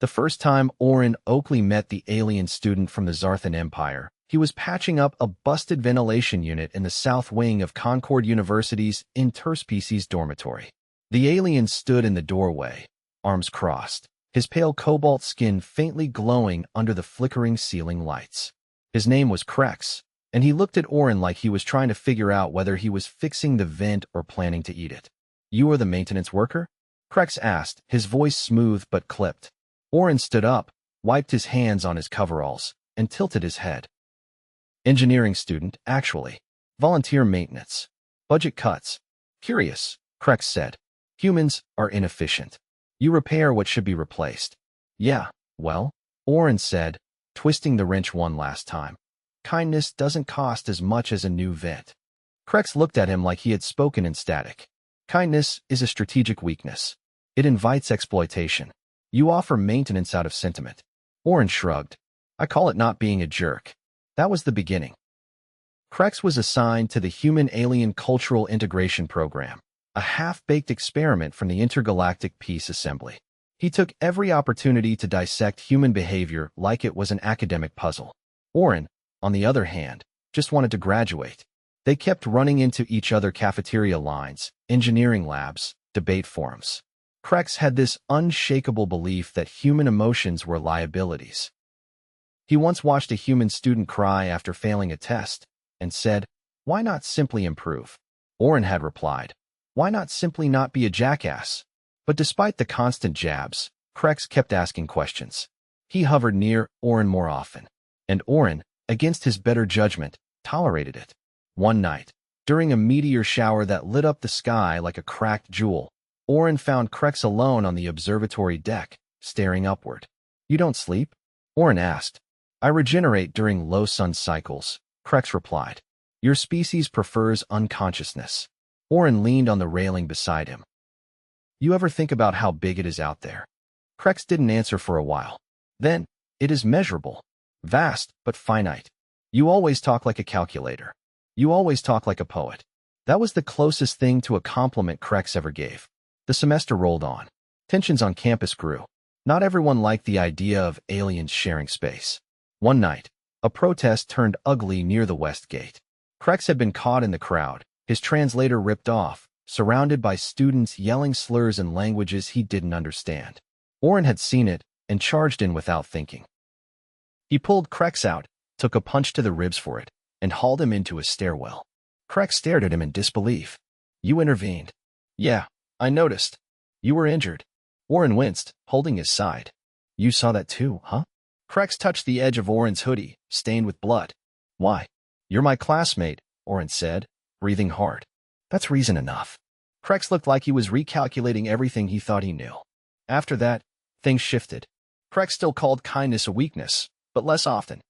The first time Oren Oakley met the alien student from the Zarthan Empire, he was patching up a busted ventilation unit in the south wing of Concord University's interspecies dormitory. The alien stood in the doorway, arms crossed, his pale cobalt skin faintly glowing under the flickering ceiling lights. His name was Krex, and he looked at Oren like he was trying to figure out whether he was fixing the vent or planning to eat it. "You are the maintenance worker?" Krex asked, his voice smooth but clipped. Oren stood up, wiped his hands on his coveralls, and tilted his head. "Engineering student, actually. Volunteer maintenance. Budget cuts." "Curious," Krex said. "Humans are inefficient. You repair what should be replaced." "Yeah, well," Oren said, twisting the wrench one last time. "Kindness doesn't cost as much as a new vent." Krex looked at him like he had spoken in static. "Kindness is a strategic weakness. It invites exploitation. You offer maintenance out of sentiment." Oren shrugged. "I call it not being a jerk." That was the beginning. Krex was assigned to the Human-Alien Cultural Integration Program, a half-baked experiment from the Intergalactic Peace Assembly. He took every opportunity to dissect human behavior like it was an academic puzzle. Oren, on the other hand, just wanted to graduate. They kept running into each other: cafeteria lines, engineering labs, debate forums. Krex had this unshakable belief that human emotions were liabilities. He once watched a human student cry after failing a test and said, "Why not simply improve?" Oren had replied, "Why not simply not be a jackass?" But despite the constant jabs, Krex kept asking questions. He hovered near Oren more often, and Oren, against his better judgment, tolerated it. One night, during a meteor shower that lit up the sky like a cracked jewel, Oren found Krex alone on the observatory deck, staring upward. "You don't sleep?" Oren asked. "I regenerate during low sun cycles," Krex replied. "Your species prefers unconsciousness." Oren leaned on the railing beside him. "You ever think about how big it is out there?" Krex didn't answer for a while. Then, "It is measurable. Vast, but finite. You always talk like a calculator. You always talk like a poet." That was the closest thing to a compliment Krex ever gave. The semester rolled on. Tensions on campus grew. Not everyone liked the idea of aliens sharing space. One night, a protest turned ugly near the West Gate. Krex had been caught in the crowd, his translator ripped off, surrounded by students yelling slurs in languages he didn't understand. Oren had seen it and charged in without thinking. He pulled Krex out, took a punch to the ribs for it, and hauled him into a stairwell. Krex stared at him in disbelief. "You intervened." "Yeah, I noticed. You were injured." Oren winced, holding his side. "You saw that too, huh?" Krex touched the edge of Oren's hoodie, stained with blood. "Why?" "You're my classmate," Oren said, breathing hard. "That's reason enough." Krex looked like he was recalculating everything he thought he knew. After that, things shifted. Krex still called kindness a weakness, but less often.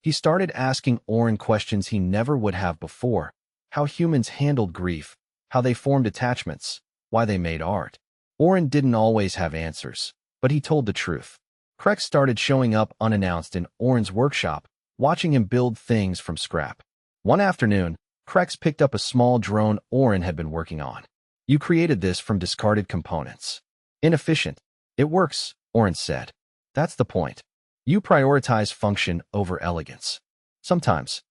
He started asking Oren questions he never would have before: how humans handled grief, how they formed attachments, why they made art. Oren didn't always have answers, but he told the truth. Krex started showing up unannounced in Oren's workshop, watching him build things from scrap. One afternoon, Krex picked up a small drone Oren had been working on. "You created this from discarded components." "Inefficient." "It works," Oren said. "That's the point. You prioritize function over elegance." "Sometimes."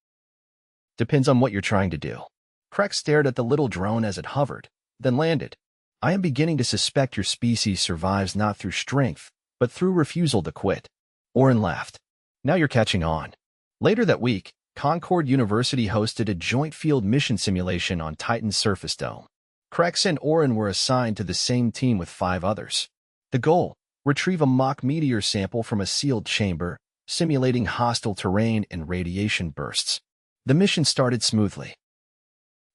"Depends on what you're trying to do." Krex stared at the little drone as it hovered, then landed. "I am beginning to suspect your species survives not through strength, but through refusal to quit." Oren laughed. "Now you're catching on." Later that week, Concord University hosted a joint field mission simulation on Titan's surface dome. Krex and Oren were assigned to the same team with 5 others. The goal: retrieve a mock meteor sample from a sealed chamber, simulating hostile terrain and radiation bursts. The mission started smoothly.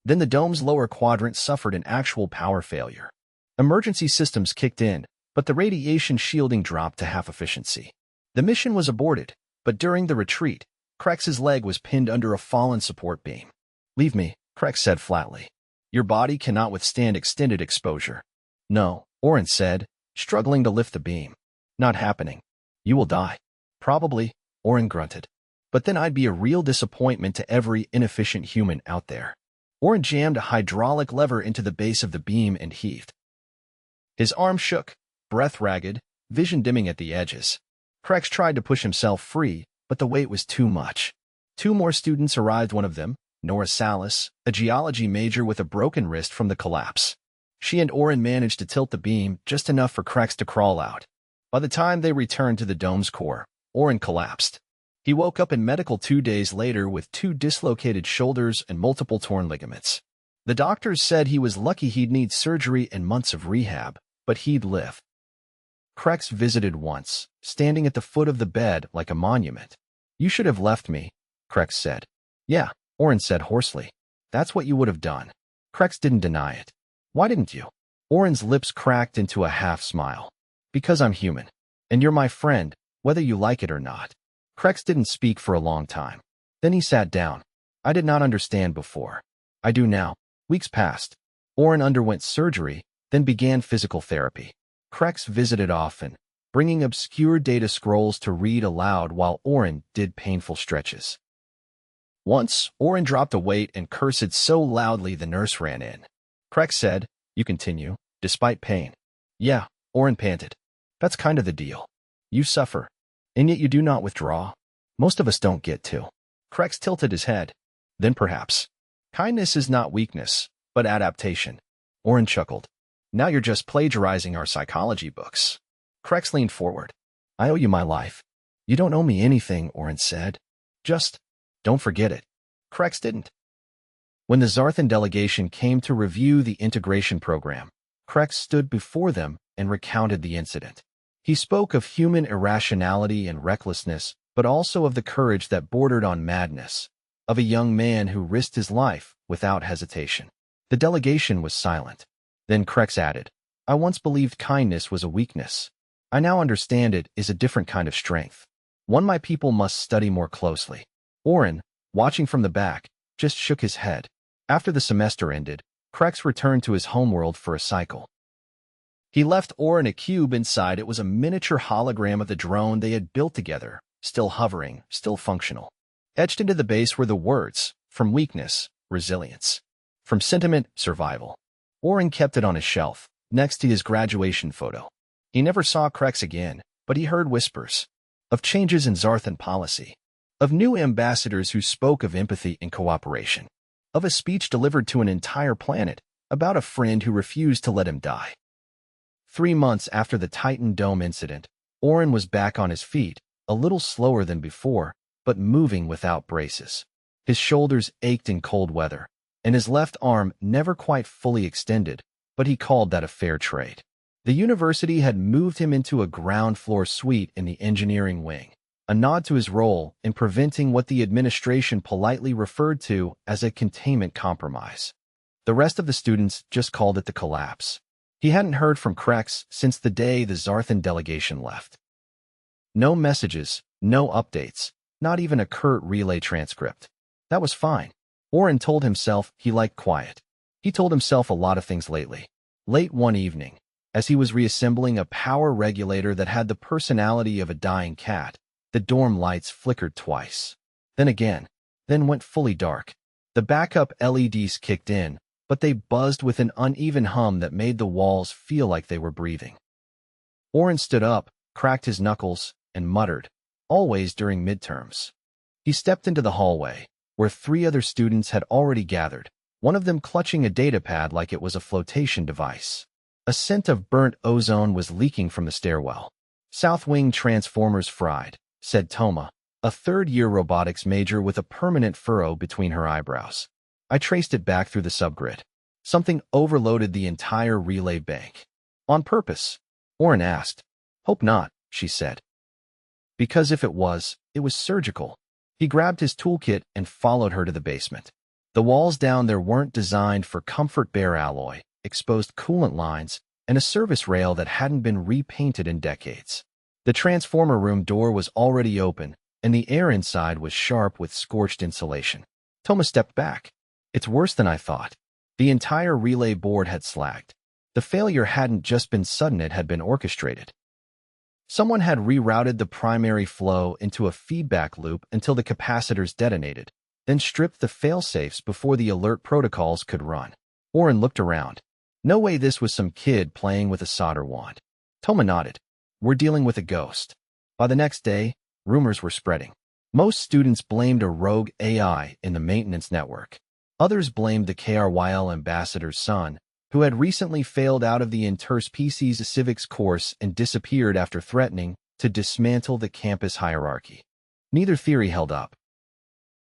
Then the dome's lower quadrant suffered an actual power failure. Emergency systems kicked in, but the radiation shielding dropped to half efficiency. The mission was aborted, but during the retreat, Krex's leg was pinned under a fallen support beam. "Leave me," Krex said flatly. "Your body cannot withstand extended exposure." "No," Oren said, struggling to lift the beam. "Not happening. You will die." "Probably," Oren grunted. "But then I'd be a real disappointment to every inefficient human out there." Oren jammed a hydraulic lever into the base of the beam and heaved. His arm shook, breath ragged, vision dimming at the edges. Krex tried to push himself free, but the weight was too much. Two more students arrived, one of them, Nora Salas, a geology major with a broken wrist from the collapse. She and Oren managed to tilt the beam just enough for Krex to crawl out. By the time they returned to the dome's core, Oren collapsed. He woke up in medical 2 days later with 2 dislocated shoulders and multiple torn ligaments. The doctors said he was lucky he'd need surgery and months of rehab, but he'd live. Krex visited once, standing at the foot of the bed like a monument. "You should have left me," Krex said. "Yeah," Oren said hoarsely. "That's what you would have done." Krex didn't deny it. "Why didn't you?" Oren's lips cracked into a half-smile. "Because I'm human. And you're my friend, whether you like it or not." Krex didn't speak for a long time. Then he sat down. "I did not understand before. I do now." Weeks passed. Oren underwent surgery, then began physical therapy. Krex visited often, bringing obscure data scrolls to read aloud while Oren did painful stretches. Once, Oren dropped a weight and cursed so loudly the nurse ran in. Krex said, "You continue, despite pain." "Yeah," Oren panted. "That's kind of the deal. You suffer, and yet you do not withdraw. Most of us don't get to." Krex tilted his head. "Then perhaps. Kindness is not weakness, but adaptation." Oren chuckled. "Now you're just plagiarizing our psychology books." Krex leaned forward. "I owe you my life." "You don't owe me anything," Oren said. "Just don't forget it." Krex didn't. When the Zarthan delegation came to review the integration program, Krex stood before them and recounted the incident. He spoke of human irrationality and recklessness, but also of the courage that bordered on madness, of a young man who risked his life without hesitation. The delegation was silent. Then Krex added, "I once believed kindness was a weakness. I now understand it is a different kind of strength. One my people must study more closely." Oren, watching from the back, just shook his head. After the semester ended, Krex returned to his homeworld for a cycle. He left Oren a cube inside. It was a miniature hologram of the drone they had built together, still hovering, still functional. Etched into the base were the words, "From weakness, resilience. From sentiment, survival." Oren kept it on his shelf, next to his graduation photo. He never saw Krex again, but he heard whispers of changes in Zarthan policy, of new ambassadors who spoke of empathy and cooperation, of a speech delivered to an entire planet about a friend who refused to let him die. 3 months after the Titan Dome incident, Oren was back on his feet, a little slower than before, but moving without braces. His shoulders ached in cold weather, and his left arm never quite fully extended, but he called that a fair trade. The university had moved him into a ground-floor suite in the engineering wing, a nod to his role in preventing what the administration politely referred to as a containment compromise. The rest of the students just called it the collapse. He hadn't heard from Krex since the day the Zarthan delegation left. No messages, no updates, not even a curt relay transcript. That was fine. Oren told himself he liked quiet. He told himself a lot of things lately. Late one evening, as he was reassembling a power regulator that had the personality of a dying cat, the dorm lights flickered twice. Then again, then went fully dark. The backup LEDs kicked in, but they buzzed with an uneven hum that made the walls feel like they were breathing. Oren stood up, cracked his knuckles, and muttered, "Always during midterms." He stepped into the hallway, where 3 other students had already gathered, one of them clutching a datapad like it was a flotation device. A scent of burnt ozone was leaking from the stairwell. "South Wing transformers fried," said Toma, a third-year robotics major with a permanent furrow between her eyebrows. "I traced it back through the subgrid. Something overloaded the entire relay bank." "On purpose?" Oren asked. "Hope not," she said. "Because if it was surgical." He grabbed his toolkit and followed her to the basement. The walls down there weren't designed for comfort, bare alloy, exposed coolant lines, and a service rail that hadn't been repainted in decades. The transformer room door was already open, and the air inside was sharp with scorched insulation. Toma stepped back. "It's worse than I thought." The entire relay board had slacked. The failure hadn't just been sudden, it had been orchestrated. Someone had rerouted the primary flow into a feedback loop until the capacitors detonated, then stripped the failsafes before the alert protocols could run. Oren looked around. No way this was some kid playing with a solder wand. Toma nodded. We're dealing with a ghost. By the next day, rumors were spreading. Most students blamed a rogue AI in the maintenance network. Others blamed the KRYL ambassador's son, who had recently failed out of the interspecies civics course and disappeared after threatening to dismantle the campus hierarchy. Neither theory held up.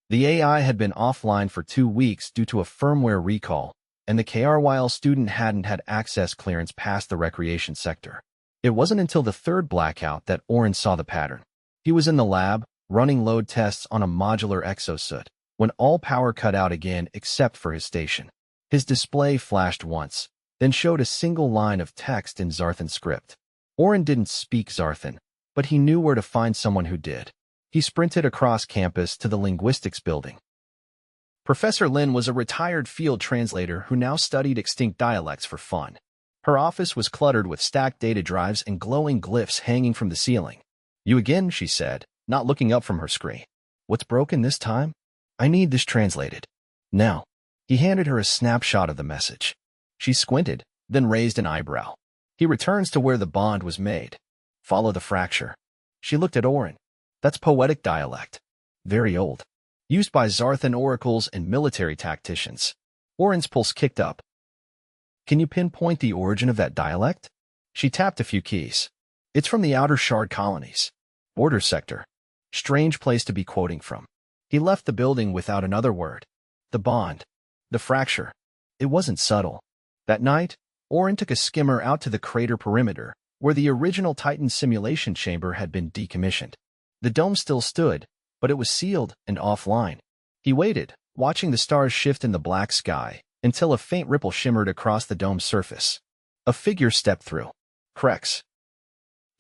The AI had been offline for 2 weeks due to a firmware recall, and the KRYL student hadn't had access clearance past the recreation sector. It wasn't until the third blackout that Oren saw the pattern. He was in the lab, running load tests on a modular exosuit, when all power cut out again except for his station. His display flashed once, then showed a single line of text in Zarthan script. Oren didn't speak Zarthan, but he knew where to find someone who did. He sprinted across campus to the linguistics building. Professor Lin was a retired field translator who now studied extinct dialects for fun. Her office was cluttered with stacked data drives and glowing glyphs hanging from the ceiling. "You again," she said, not looking up from her screen. "What's broken this time? I need this translated. Now." He handed her a snapshot of the message. She squinted, then raised an eyebrow. "He returns to where the bond was made. Follow the fracture." She looked at Oren. "That's poetic dialect. Very old. Used by Zarthan oracles and military tacticians." Oren's pulse kicked up. "Can you pinpoint the origin of that dialect?" She tapped a few keys. "It's from the outer Shard colonies. Border sector. Strange place to be quoting from." He left the building without another word. The bond. The fracture. It wasn't subtle. That night, Oren took a skimmer out to the crater perimeter, where the original Titan simulation chamber had been decommissioned. The dome still stood, but it was sealed and offline. He waited, watching the stars shift in the black sky, until a faint ripple shimmered across the dome's surface. A figure stepped through. Krex.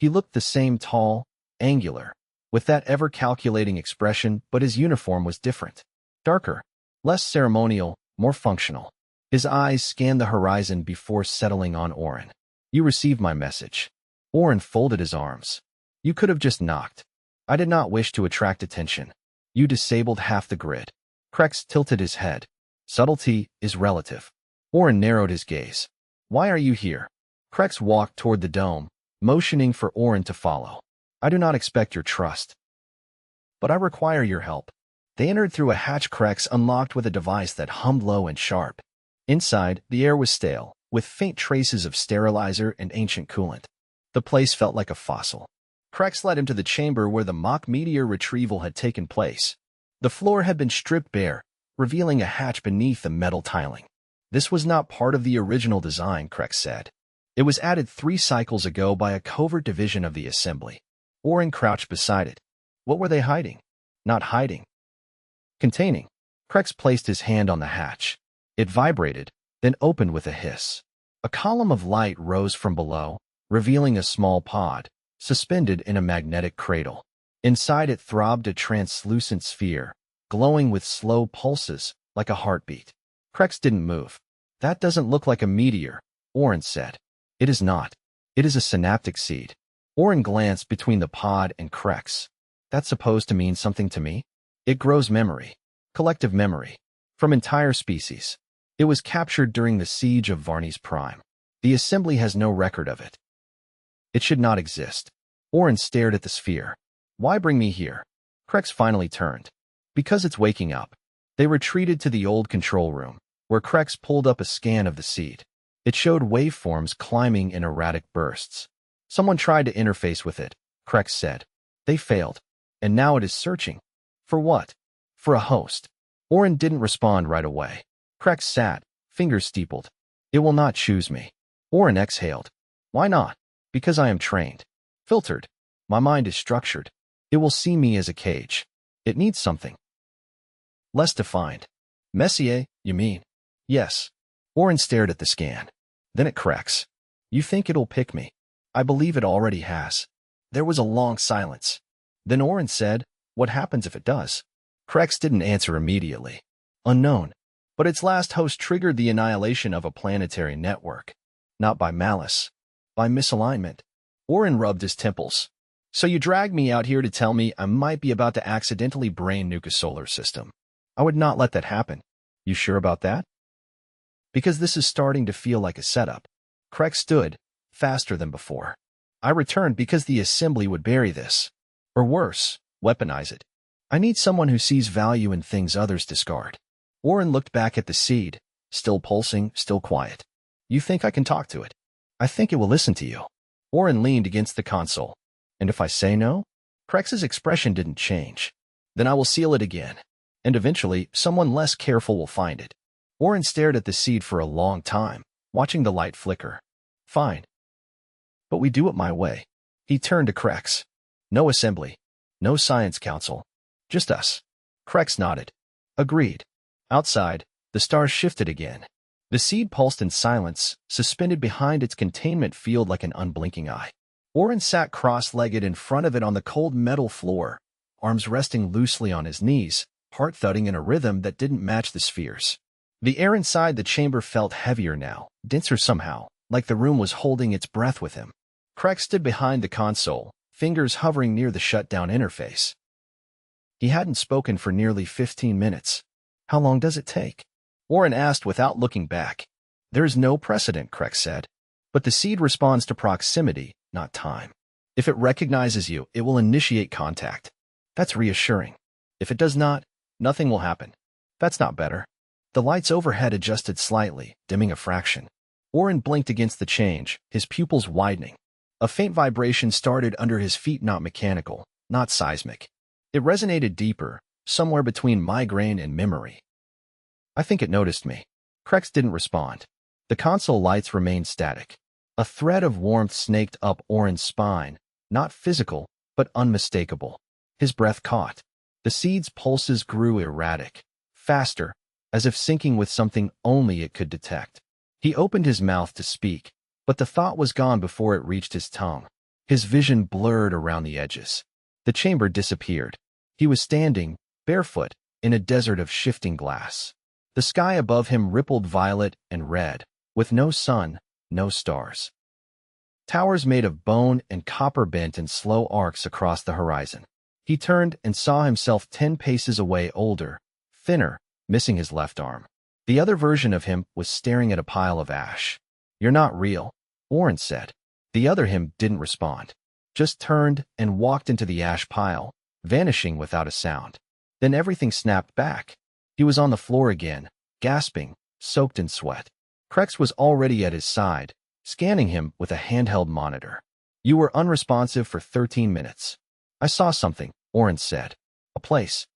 He looked the same, tall, angular, with that ever-calculating expression, but his uniform was different. Darker, less ceremonial, more functional. His eyes scanned the horizon before settling on Oren. "You received my message." Oren folded his arms. "You could have just knocked. I did not wish to attract attention. You disabled half the grid." Krex tilted his head. "Subtlety is relative." Oren narrowed his gaze. "Why are you here?" Krex walked toward the dome, motioning for Oren to follow. "I do not expect your trust, but I require your help." They entered through a hatch Krex unlocked with a device that hummed low and sharp. Inside, the air was stale, with faint traces of sterilizer and ancient coolant. The place felt like a fossil. Krex led him to the chamber where the mock meteor retrieval had taken place. The floor had been stripped bare, revealing a hatch beneath the metal tiling. "This was not part of the original design," Krex said. "It was added 3 cycles ago by a covert division of the assembly." Oren crouched beside it. What were they hiding? Not hiding. Containing. Krex placed his hand on the hatch. It vibrated, then opened with a hiss. A column of light rose from below, revealing a small pod, suspended in a magnetic cradle. Inside it throbbed a translucent sphere, glowing with slow pulses, like a heartbeat. Krex didn't move. "That doesn't look like a meteor," Oren said. "It is not. It is a synaptic seed." Oren glanced between the pod and Krex. "That's supposed to mean something to me?" "It grows memory. Collective memory. From entire species. It was captured during the siege of Varni's Prime. The assembly has no record of it. It should not exist." Oren stared at the sphere. "Why bring me here?" Krex finally turned. "Because it's waking up." They retreated to the old control room, where Krex pulled up a scan of the seed. It showed waveforms climbing in erratic bursts. "Someone tried to interface with it," Krex said. "They failed. And now it is searching." "For what?" "For a host." Oren didn't respond right away. Krex sat, fingers steepled. "It will not choose me." Oren exhaled. "Why not?" "Because I am trained. Filtered. My mind is structured. It will see me as a cage. It needs something less defined." "Messier, you mean?" "Yes." Oren stared at the scan. Then at Krex. "You think it'll pick me?" "I believe it already has." There was a long silence. Then Oren said, "What happens if it does?" Krex didn't answer immediately. "Unknown. But its last host triggered the annihilation of a planetary network. Not by malice. By misalignment." Oren rubbed his temples. "So you dragged me out here to tell me I might be about to accidentally brain nuke a solar system. I would not let that happen." "You sure about that?" "Because this is starting to feel like a setup." Krex stood, faster than before. I returned because the assembly would bury this. Or worse, weaponize it. I need someone who sees value in things others discard. Oren looked back at the seed, still pulsing, still quiet. You think I can talk to it? I think it will listen to you. Oren leaned against the console. And if I say no? Krex's expression didn't change. Then I will seal it again. And eventually, someone less careful will find it. Oren stared at the seed for a long time, watching the light flicker. Fine. But we do it my way. He turned to Krex. No assembly. No science council. Just us. Krex nodded. Agreed. Outside, the stars shifted again. The seed pulsed in silence, suspended behind its containment field like an unblinking eye. Oren sat cross-legged in front of it on the cold metal floor, arms resting loosely on his knees, heart thudding in a rhythm that didn't match the spheres. The air inside the chamber felt heavier now, denser somehow, like the room was holding its breath with him. Krex stood behind the console, fingers hovering near the shutdown interface. He hadn't spoken for nearly 15 minutes. How long does it take? Oren asked without looking back. There is no precedent, Krex said. But the seed responds to proximity, not time. If it recognizes you, it will initiate contact. That's reassuring. If it does not, nothing will happen. That's not better. The lights overhead adjusted slightly, dimming a fraction. Oren blinked against the change, his pupils widening. A faint vibration started under his feet, not mechanical, not seismic. It resonated deeper, somewhere between migraine and memory. I think it noticed me. Krex didn't respond. The console lights remained static. A thread of warmth snaked up Oren's spine, not physical, but unmistakable. His breath caught. The seed's pulses grew erratic, faster, as if syncing with something only it could detect. He opened his mouth to speak, but the thought was gone before it reached his tongue. His vision blurred around the edges. The chamber disappeared. He was standing, barefoot, in a desert of shifting glass. The sky above him rippled violet and red, with no sun, no stars. Towers made of bone and copper bent in slow arcs across the horizon. He turned and saw himself 10 paces away, older, thinner, missing his left arm. The other version of him was staring at a pile of ash. You're not real, Oren said. The other him didn't respond, just turned and walked into the ash pile, vanishing without a sound. Then everything snapped back. He was on the floor again, gasping, soaked in sweat. Krex was already at his side, scanning him with a handheld monitor. You were unresponsive for 13 minutes. I saw something, Oren said. A place.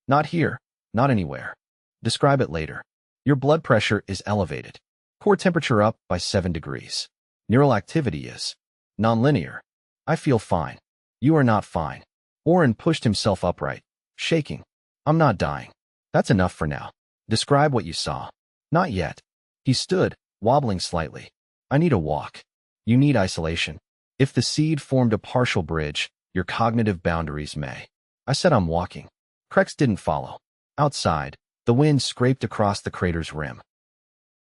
Not here, not anywhere. Describe it later. Your blood pressure is elevated. Core temperature up by 7 degrees. Neural activity is nonlinear. I feel fine. You are not fine. Oren pushed himself upright, shaking. I'm not dying. That's enough for now. Describe what you saw. Not yet. He stood, wobbling slightly. I need a walk. You need isolation. If the seed formed a partial bridge, your cognitive boundaries may. I said I'm walking. Krex didn't follow. Outside, the wind scraped across the crater's rim.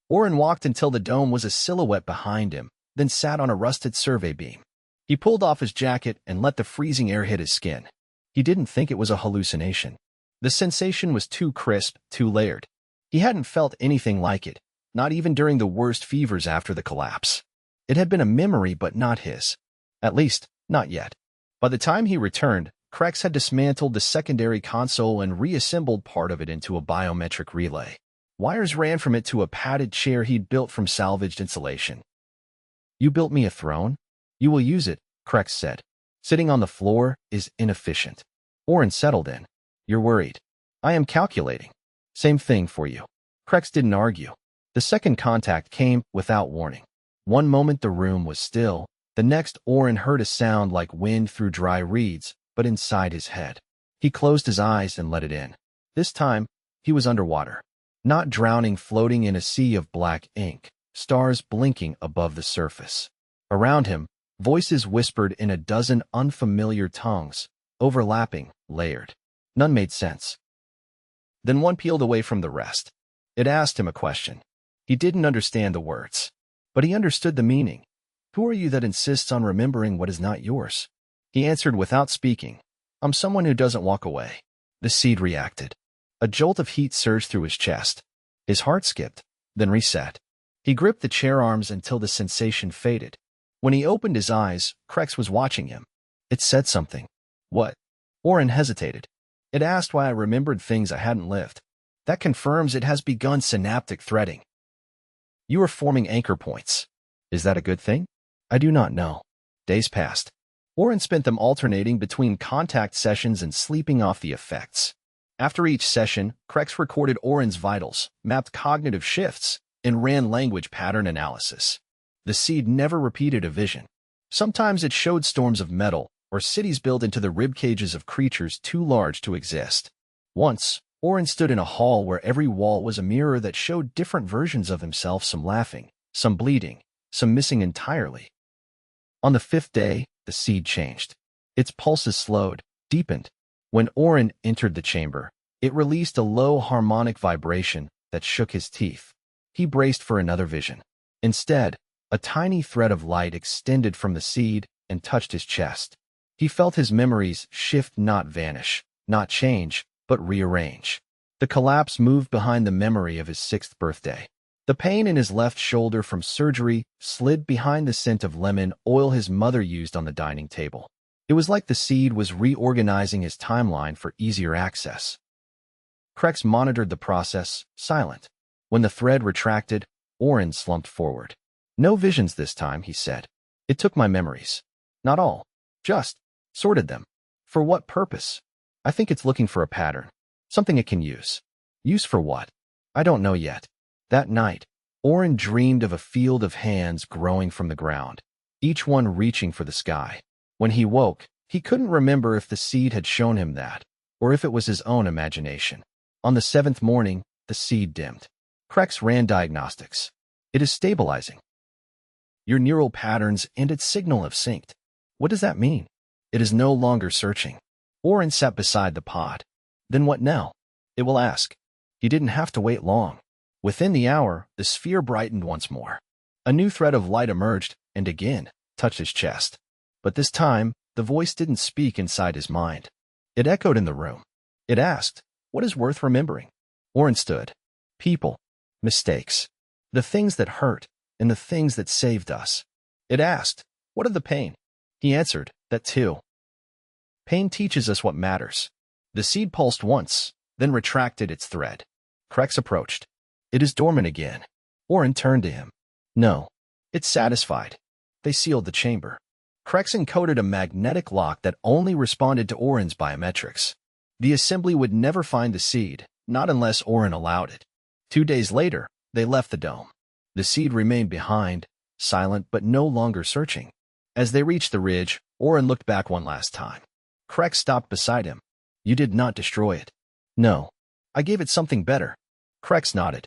Oren walked until the dome was a silhouette behind him, then sat on a rusted survey beam. He pulled off his jacket and let the freezing air hit his skin. He didn't think it was a hallucination. The sensation was too crisp, too layered. He hadn't felt anything like it, not even during the worst fevers after the collapse. It had been a memory, but not his. At least, not yet. By the time he returned, Krex had dismantled the secondary console and reassembled part of it into a biometric relay. Wires ran from it to a padded chair he'd built from salvaged insulation. You built me a throne? You will use it, Krex said. Sitting on the floor is inefficient. Oren settled in. You're worried. I am calculating. Same thing for you. Krex didn't argue. The second contact came without warning. One moment the room was still. The next, Oren heard a sound like wind through dry reeds, but inside his head. He closed his eyes and let it in. This time, he was underwater. Not drowning, floating in a sea of black ink, stars blinking above the surface. Around him, voices whispered in a dozen unfamiliar tongues, overlapping, layered. None made sense. Then one peeled away from the rest. It asked him a question. He didn't understand the words, but he understood the meaning. Who are you that insists on remembering what is not yours? He answered without speaking. I'm someone who doesn't walk away. The seed reacted. A jolt of heat surged through his chest. His heart skipped, then reset. He gripped the chair arms until the sensation faded. When he opened his eyes, Krex was watching him. It said something. What? Oren hesitated. It asked why I remembered things I hadn't lived. That confirms it has begun synaptic threading. You are forming anchor points. Is that a good thing? I do not know. Days passed. Oren spent them alternating between contact sessions and sleeping off the effects. After each session, Krex recorded Oren's vitals, mapped cognitive shifts, and ran language pattern analysis. The seed never repeated a vision. Sometimes it showed storms of metal, or cities built into the rib cages of creatures too large to exist. Once, Oren stood in a hall where every wall was a mirror that showed different versions of himself, some laughing, some bleeding, some missing entirely. On the 5th day, the seed changed. Its pulses slowed, deepened. When Oren entered the chamber, it released a low harmonic vibration that shook his teeth. He braced for another vision. Instead, a tiny thread of light extended from the seed and touched his chest. He felt his memories shift, not vanish, not change, but rearrange. The collapse moved behind the memory of his 6th birthday. The pain in his left shoulder from surgery slid behind the scent of lemon oil his mother used on the dining table. It was like the seed was reorganizing his timeline for easier access. Krex monitored the process, silent. When the thread retracted, Oren slumped forward. No visions this time, he said. It took my memories. Not all. Just sorted them. For what purpose? I think it's looking for a pattern. Something it can use. Use for what? I don't know yet. That night, Oren dreamed of a field of hands growing from the ground, each one reaching for the sky. When he woke, he couldn't remember if the seed had shown him that, or if it was his own imagination. On the 7th morning, the seed dimmed. Krex ran diagnostics. It is stabilizing. Your neural patterns and its signal have synced. What does that mean? It is no longer searching. Oren sat beside the pod. Then what now? It will ask. He didn't have to wait long. Within the hour, the sphere brightened once more. A new thread of light emerged and again touched his chest. But this time, the voice didn't speak inside his mind. It echoed in the room. It asked, what is worth remembering? Oren stood. People. Mistakes. The things that hurt and the things that saved us. It asked, what of the pain? He answered, that too. Pain teaches us what matters. The seed pulsed once, then retracted its thread. Krex approached. It is dormant again. Oren turned to him. No. It's satisfied. They sealed the chamber. Krex encoded a magnetic lock that only responded to Oren's biometrics. The assembly would never find the seed, not unless Oren allowed it. 2 days later, they left the dome. The seed remained behind, silent but no longer searching. As they reached the ridge, Oren looked back one last time. Krex stopped beside him. You did not destroy it. No. I gave it something better. Krex nodded.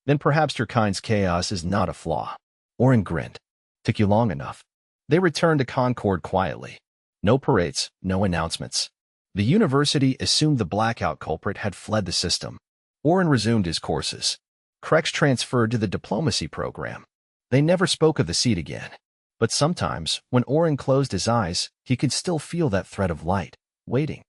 Then perhaps your kind's chaos is not a flaw. Oren grinned. Took you long enough. They returned to Concord quietly. No parades, no announcements. The university assumed the blackout culprit had fled the system. Oren resumed his courses. Krex transferred to the diplomacy program. They never spoke of the seed again. But sometimes, when Oren closed his eyes, he could still feel that thread of light, waiting.